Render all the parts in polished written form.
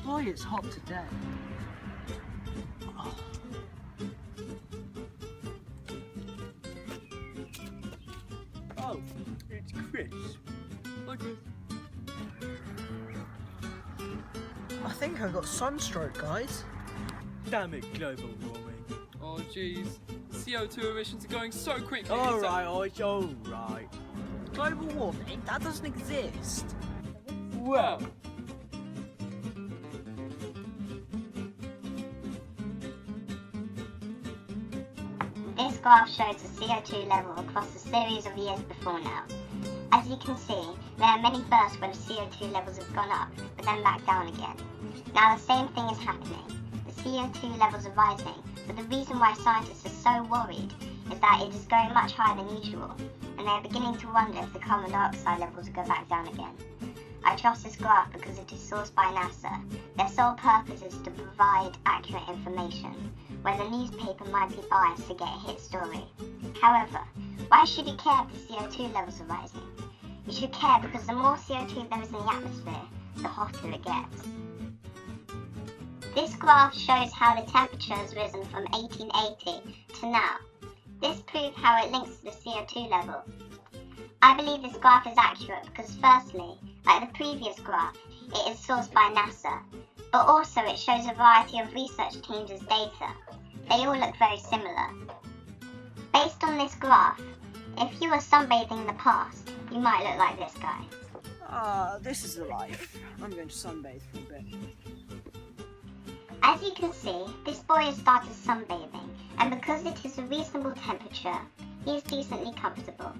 Boy, it's hot today. Oh. Oh, it's Chris. Hi, Chris. I think I got sunstroke, guys. Damn it, global warming. Oh jeez, CO2 emissions are going so quickly. Alright. Global warming? That doesn't exist. Well, This graph shows the CO2 level across a series of years before now. As you can see, there are many bursts where the CO2 levels have gone up, but then back down again. Now the same thing is happening. The CO2 levels are rising, but the reason why scientists are so worried is that it is going much higher than usual, and they are beginning to wonder if the carbon dioxide levels will go back down again. I trust this graph because it is sourced by NASA. Their sole purpose is to provide accurate information, where the newspaper might be biased to get a hit story. However, why should you care if the CO2 levels are rising? You should care because the more CO2 there is in the atmosphere, the hotter it gets. This graph shows how the temperature has risen from 1880 to now. This proves how it links to the CO2 level. I believe this graph is accurate because firstly, like the previous graph, it is sourced by NASA, but also it shows a variety of research teams' data. They all look very similar. Based on this graph, if you were sunbathing in the past, you might look like this guy. This is the life. I'm going to sunbathe for a bit. As you can see, this boy has started sunbathing, and because it is a reasonable temperature, he is decently comfortable.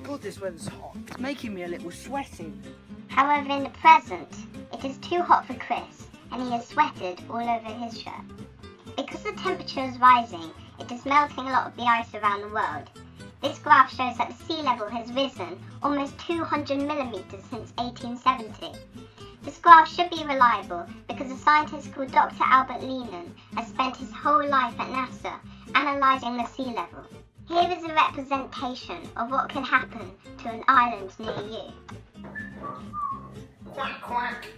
God, this weather's hot. It's making me a little sweaty. However, in the present, it is too hot for Chris, and he has sweated all over his shirt. Because the temperature is rising, it is melting a lot of the ice around the world. This graph shows that the sea level has risen almost 200 millimeters since 1870. This graph should be reliable because a scientist called Dr. Albert Lehman has spent his whole life at NASA analysing the sea level. Here is a representation of what could happen to an island near you. Quack, quack.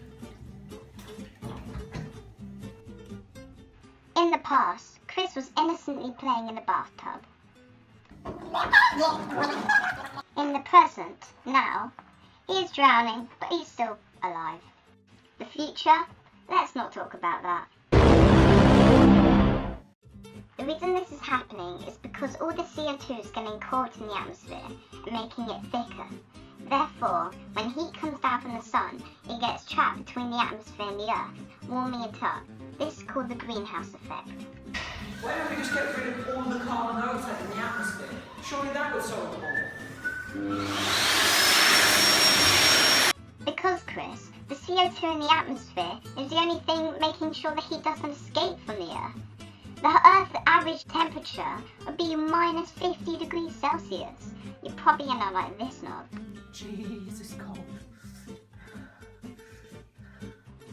In the past, Chris was innocently playing in a bathtub. In the present, now, he is drowning, but he's still alive. The future? Let's not talk about that. The reason this is happening is because all the CO2 is getting caught in the atmosphere and making it thicker. Therefore, when heat comes down from the sun, it gets trapped between the atmosphere and the earth, warming it up. This is called the greenhouse effect. Why don't we just get rid of all the carbon dioxide in the atmosphere? Surely that would solve the problem. Because, Chris, the CO2 in the atmosphere is the only thing making sure the heat doesn't escape from the earth. The Earth's average temperature would be minus 50 degrees Celsius. You're probably gonna like this knob. Jeez, it's cold.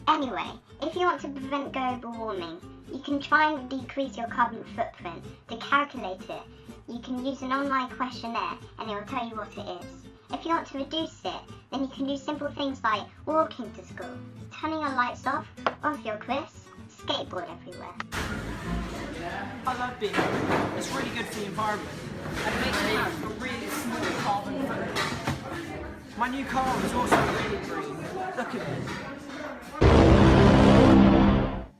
Anyway, if you want to prevent global warming, you can try and decrease your carbon footprint. To calculate it, you can use an online questionnaire and it will tell you what it is. If you want to reduce it, then you can do simple things like walking to school, turning your lights off, or if you're Chris, skateboard everywhere. I love being here. It's really good for the environment. And it makes me have a really small carbon footprint. My new car is also really green. Look at it.